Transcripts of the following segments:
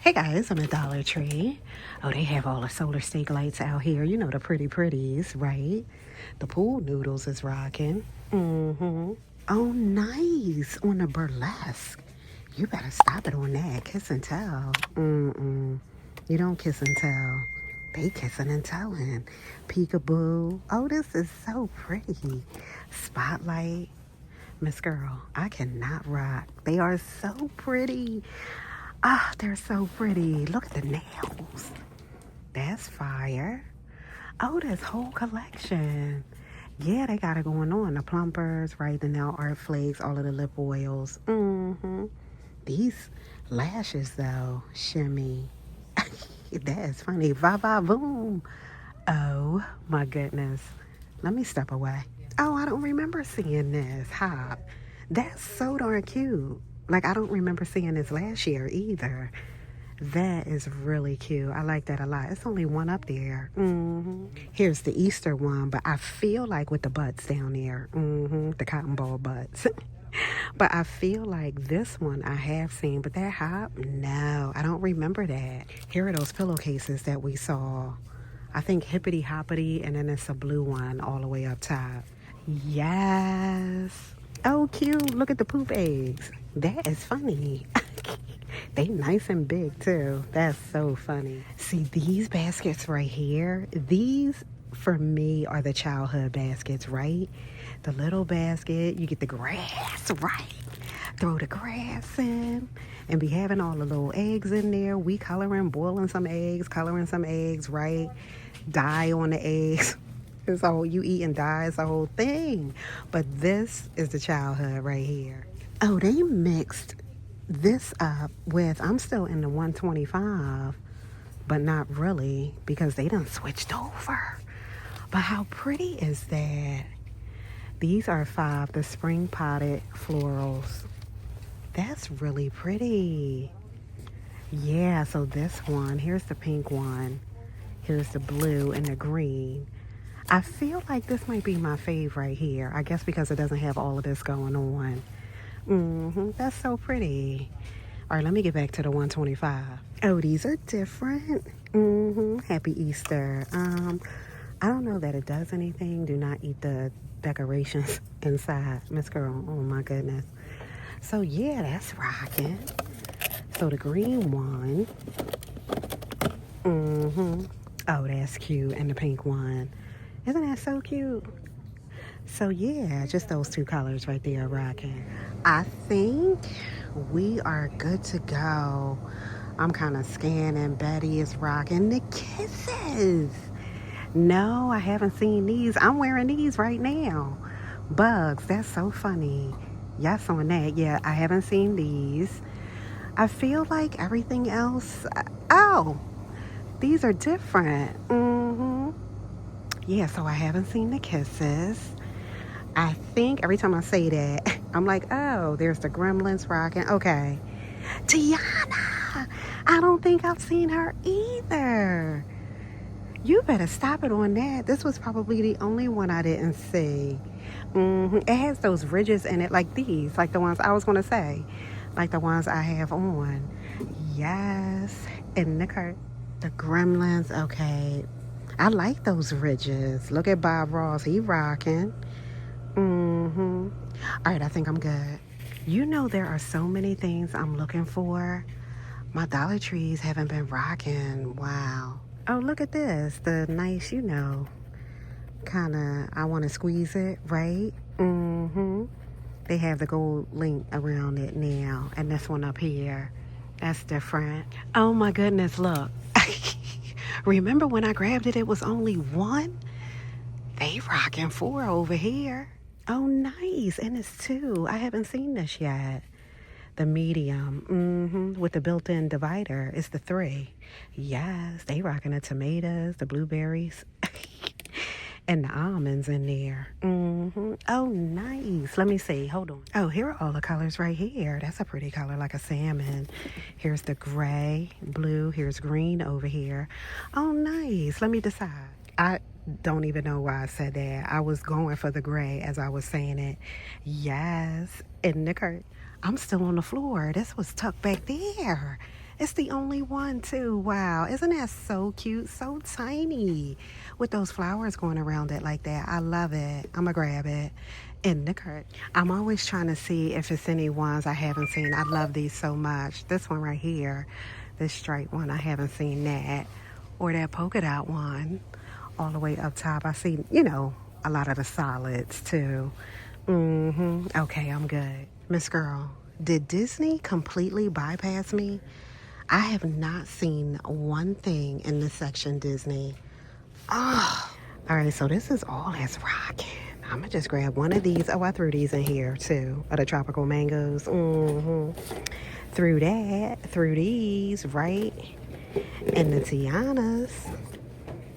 Hey guys, I'm at Dollar Tree. Oh, they have all the solar stake lights out here. You know, the pretties, right? The pool noodles is rocking. Oh, nice. On the burlesque. You better stop it on that. Kiss and tell. You don't kiss and tell. They kissing and telling. Peekaboo. Oh, this is so pretty. Spotlight. Miss Girl, I cannot rock. They are so pretty. Ah, they're so pretty. Look at the nails. That's fire. Oh, this whole collection. Yeah, they got it going on. The plumpers, right? The nail art flakes, all of the lip oils. These lashes, though, shimmy. That is funny. Va va boom. Oh, my goodness. Let me step away. Oh, I don't remember seeing this. Hop. That's so darn cute. Like, I don't remember seeing this last year either. That is really cute. I like that a lot. It's only one up there. Here's the Easter one, but I feel like with the butts down there. The cotton ball butts. But I feel like this one I have seen, but that hop, no, I don't remember that. Here are those pillowcases that we saw. I think Hippity Hoppity, and then it's a blue one all the way up top. Yes. Oh, cute. Look at the poop eggs. That is funny. They nice and big, too. That's so funny. See, these baskets right here, these, for me, are the childhood baskets, right? The little basket, you get the grass, right? Throw the grass in and be having all the little eggs in there. We boiling some eggs, coloring some eggs, right? Dye on the eggs. It's all you eat and die. It's the whole thing. But this is the childhood right here. Oh, they mixed this up with, I'm still in the 125, but not really because they done switched over. But how pretty is that? These are 5, the spring potted florals. That's really pretty. Yeah, so this one, here's the pink one. Here's the blue and the green. I feel like this might be my fave right here. I guess because it doesn't have all of this going on. That's so pretty. All right, let me get back to the 125. Oh, these are different. Happy Easter. I don't know that it does anything. Do not eat the decorations inside, Miss Girl. Oh my goodness. So yeah, that's rocking. So the green one. Oh, that's cute. And the pink one. Isn't that so cute? So yeah, just those 2 colors right there rocking. I think we are good to go. I'm kind of scanning. Betty is rocking the kisses. No, I haven't seen these. I'm wearing these right now. Bugs, that's so funny. Yes on that. Yeah, I haven't seen these. I feel like everything else. Oh, these are different. Yeah, so I haven't seen the kisses. I think every time I say that, I'm like, oh, there's the Gremlins rocking. Okay. Tiana. I don't think I've seen her either. You better stop it on that. This was probably the only one I didn't see. It has those ridges in it like these, like the ones I was going to say, like the ones I have on. Yes. And the Gremlins, okay. I like those ridges. Look at Bob Ross. He rocking. All right, I think I'm good. You know there are so many things I'm looking for. My Dollar Trees haven't been rocking. Wow. Oh, look at this. The nice, kind of, I want to squeeze it, right? They have the gold link around it now. And this one up here, that's different. Oh my goodness, look. Remember when I grabbed it, it was only 1? They rocking 4 over here. Oh, nice. And it's 2. I haven't seen this yet. The medium, with the built-in divider, is the 3. Yes, they rocking the tomatoes, the blueberries, and the almonds in there. Oh, nice. Let me see. Hold on. Oh, here are all the colors right here. That's a pretty color, like a salmon. Here's the gray, blue. Here's green over here. Oh, nice. Let me decide. I don't even know why I said that. I was going for the gray as I was saying it. Yes. And the curtain. I'm still on the floor. This was tucked back there. It's the only one too. Wow, isn't that so cute? So tiny with those flowers going around it like that. I love it. I'm gonna grab it in the cart. I'm always trying to see if it's any ones I haven't seen. I love these so much. This one right here, this striped one, I haven't seen that. Or that polka dot one all the way up top. I see, a lot of the solids too. Okay, I'm good. Miss Girl, did Disney completely bypass me? I have not seen one thing in this section Disney. Oh, all right, so this is all that's rocking. I'm gonna just grab one of these. Oh, I threw these in here too, of the tropical mangoes. Threw that, threw these, right? And the Tianas.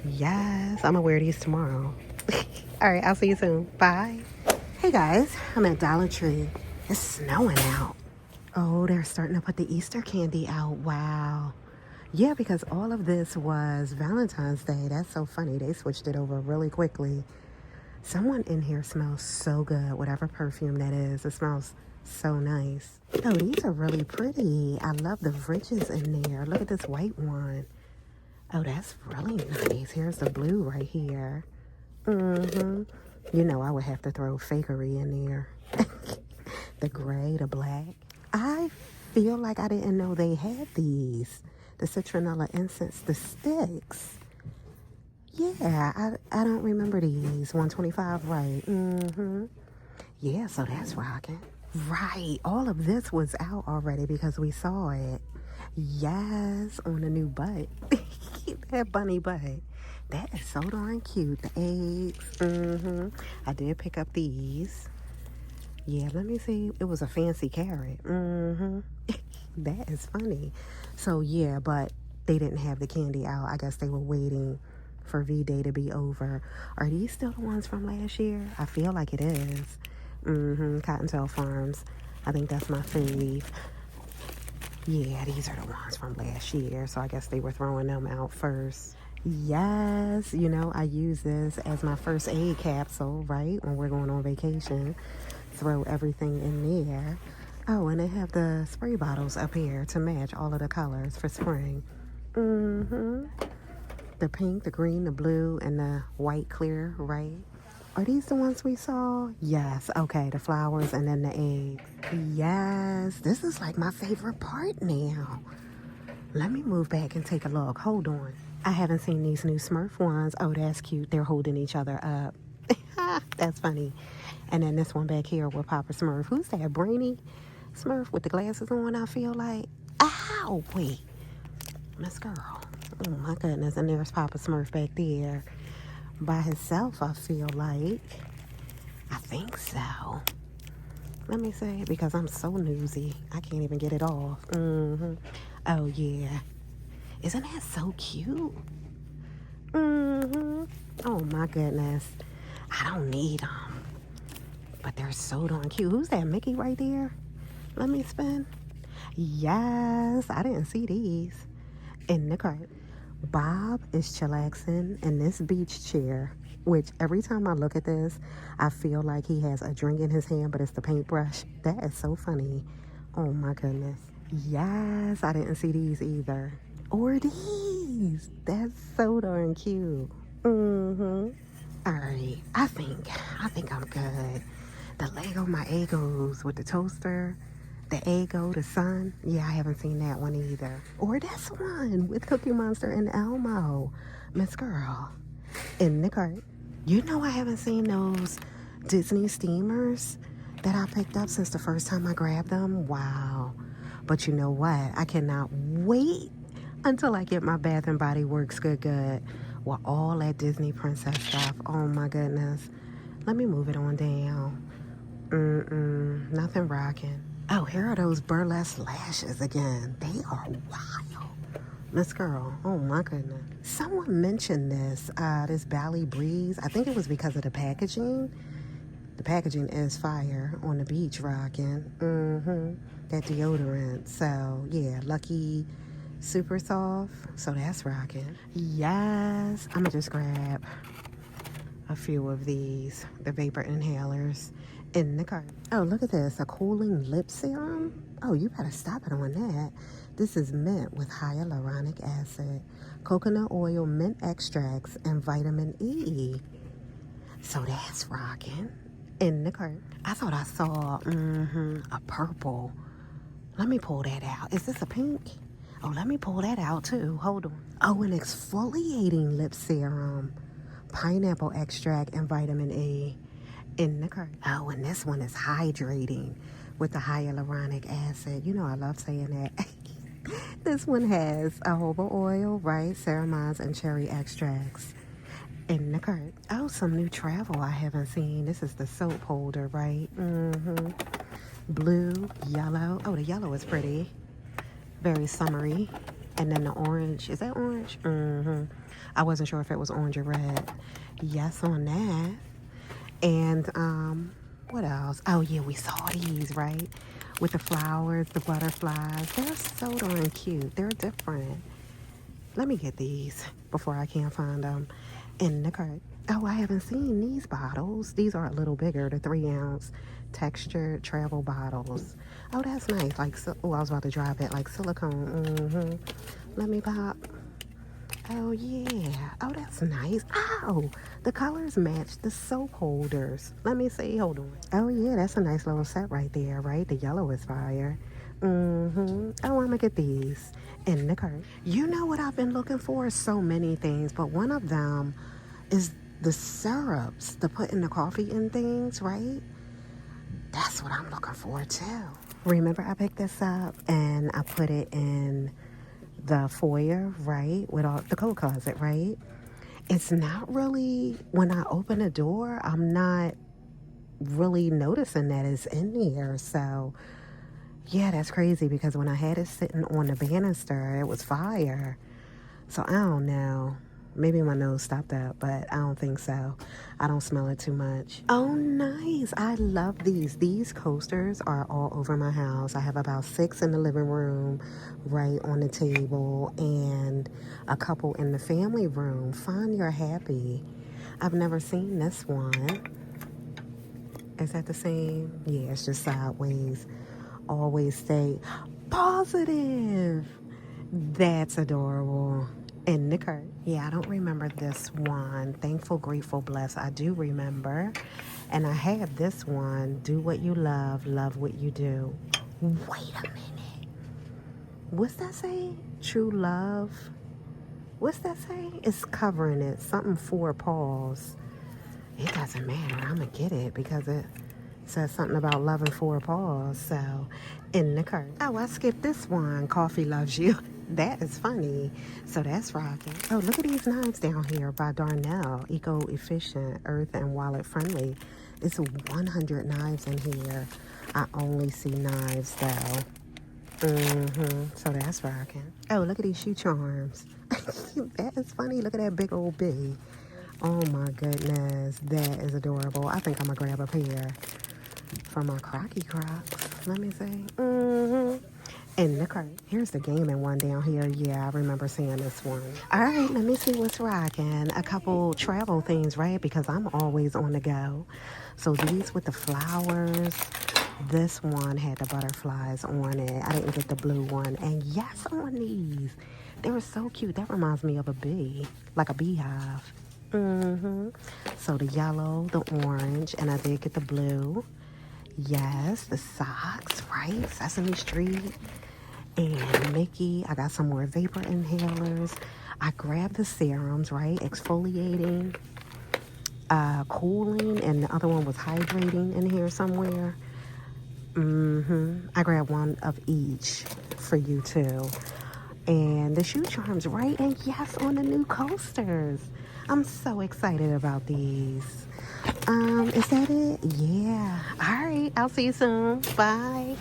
Yes, I'm gonna wear these tomorrow. All right, I'll see you soon. Bye. Hey guys, I'm at Dollar Tree. It's snowing out. Oh, they're starting to put the Easter candy out. Wow. Yeah, because all of this was Valentine's Day. That's so funny. They switched it over really quickly. Someone in here smells so good, whatever perfume that is. It smells so nice. Oh, these are really pretty. I love the ridges in there. Look at this white one. Oh, that's really nice. Here's the blue right here. You know I would have to throw fakery in there. The gray, the black. I feel like I didn't know they had these. The citronella incense, the sticks. Yeah, I don't remember these. 125, right. Yeah, so that's rocking. Right, all of this was out already because we saw it. Yes, on the new butt. That bunny butt. That is so darn cute. The eggs. I did pick up these. Yeah, let me see. It was a fancy carrot. That is funny. So yeah, but they didn't have the candy out. I guess they were waiting for V-Day to be over. Are these still the ones from last year? I feel like it is. Cottontail Farms. I think that's my fave. Yeah, these are the ones from last year. So I guess they were throwing them out first. Yes, I use this as my first aid capsule, right? When we're going on vacation. Throw everything in there. Oh, and they have the spray bottles up here to match all of the colors for spring. The pink, the green, the blue, and the white clear, right? Are these the ones we saw? Yes. Okay, the flowers and then the eggs. Yes, this is like my favorite part now. Let me move back and take a look. Hold on. I haven't seen these new Smurf ones. Oh, that's cute. They're holding each other up. That's funny. And then this one back here with Papa Smurf. Who's that? Brainy Smurf with the glasses on, I feel like. Ow! Wait. Miss Girl. Oh, my goodness. And there's Papa Smurf back there. By himself, I feel like. I think so. Let me see. Because I'm so newsy. I can't even get it off. Oh, yeah. Isn't that so cute? Oh, my goodness. I don't need them. But they're so darn cute. Who's that Mickey right there? Let me spin. Yes, I didn't see these in the cart. Bob is chillaxing in this beach chair, which every time I look at this, I feel like he has a drink in his hand, but it's the paintbrush. That is so funny. Oh my goodness. Yes, I didn't see these either. Or these. That's so darn cute. All right, I think I'm good. The Lego My Egos with the toaster, the Eggo, the sun. Yeah, I haven't seen that one either. Or this one with Cookie Monster and Elmo. Miss Girl, in the cart. I haven't seen those Disney steamers that I picked up since the first time I grabbed them. Wow. But you know what? I cannot wait until I get my Bath and Body Works good with all that Disney princess stuff. Oh my goodness. Let me move it on down. Nothing rocking. Oh, here are those burlesque lashes again. They are wild. Miss Girl, oh my goodness. Someone mentioned this Bali Breeze. I think it was because of the packaging. The packaging is fire on the beach rocking. That deodorant. So yeah, Lucky Super Soft. So that's rocking. Yes. I'm gonna just grab a few of these, the vapor inhalers in the cart. Oh, look at this, a cooling lip serum. Oh, you better stop it on that. This is mint with hyaluronic acid, coconut oil, mint extracts, and vitamin E. So that's rocking. In the cart. I thought I saw a purple. Let me pull that out. Is this a pink? Oh, let me pull that out too. Hold on. Oh, an exfoliating lip serum, pineapple extract, and vitamin E. In the cart. Oh, and this one is hydrating with the hyaluronic acid. You know I love saying that. This one has jojoba oil, rice, serums, and cherry extracts. In the cart. Oh, some new travel I haven't seen. This is the soap holder, right? Blue, yellow. Oh, the yellow is pretty. Very summery. And then the orange. Is that orange? I wasn't sure if it was orange or red. Yes on that. And what else? Oh yeah, we saw these, right? With the flowers, the butterflies. They're so darn cute. They're different. Let me get these before I can't find them in the cart. Oh, I haven't seen these bottles. These are a little bigger, the 3-ounce textured travel bottles. Oh, that's nice. Like, oh, I was about to drop it, like silicone. Let me pop. Oh yeah. Oh, that's nice. Oh, the colors match the soap holders. Let me see. Hold on. Oh yeah, that's a nice little set right there, right? The yellow is fire. Oh, I'm gonna get these in the cart. You know what I've been looking for? So many things, but one of them is the syrups to put in the coffee and things, right? That's what I'm looking for too. Remember, I picked this up and I put it in the foyer, right, with all the coat closet, right? It's not really, when I open the door, I'm not really noticing that it's in here. So yeah, that's crazy, because when I had it sitting on the banister, it was fire. So I don't know, maybe my nose stopped up, but I don't think so. I don't smell it too much. Oh, nice. I love these. These coasters are all over my house. I have about 6 in the living room, right on the table, and a couple in the family room. Find Your Happy. I've never seen this one. Is that the same? Yeah, it's just sideways. Always stay positive. That's adorable. In the cart. Yeah, I don't remember this one. Thankful, Grateful, Blessed. I do remember. And I have this one. Do what you love what you do. Wait a minute. What's that say? True love. What's that say? It's covering it. Something 4 paws. It doesn't matter. I'm going to get it because it says something about loving 4 paws. So, in the cart. Oh, I skipped this one. Coffee Loves You. That is funny. So that's rocking. Oh, look at these knives down here by Darnell. Eco-efficient, earth and wallet friendly. It's 100 knives in here. I only see knives though. So that's rocking. Oh, look at these shoe charms. That is funny. Look at that big old bee. Oh my goodness. That is adorable. I think I'm gonna grab a pair for my Crocky Crocs. Let me see. In the cart. Here's the gaming one down here. Yeah, I remember seeing this one. All right, let me see what's rocking. A couple travel things, right? Because I'm always on the go. So these with the flowers. This one had the butterflies on it. I didn't get the blue one. And yes, on these. They were so cute. That reminds me of a bee, like a beehive. So the yellow, the orange, and I did get the blue. Yes, the socks, right? Sesame Street. And Mickey. I got some more vapor inhalers. I grabbed the serums, right? Exfoliating, cooling, and the other one was hydrating in here somewhere. I grabbed one of each for you too. And the shoe charms, right? And yes, on the new coasters. I'm so excited about these. Is that it? Yeah. All right. I'll see you soon. Bye.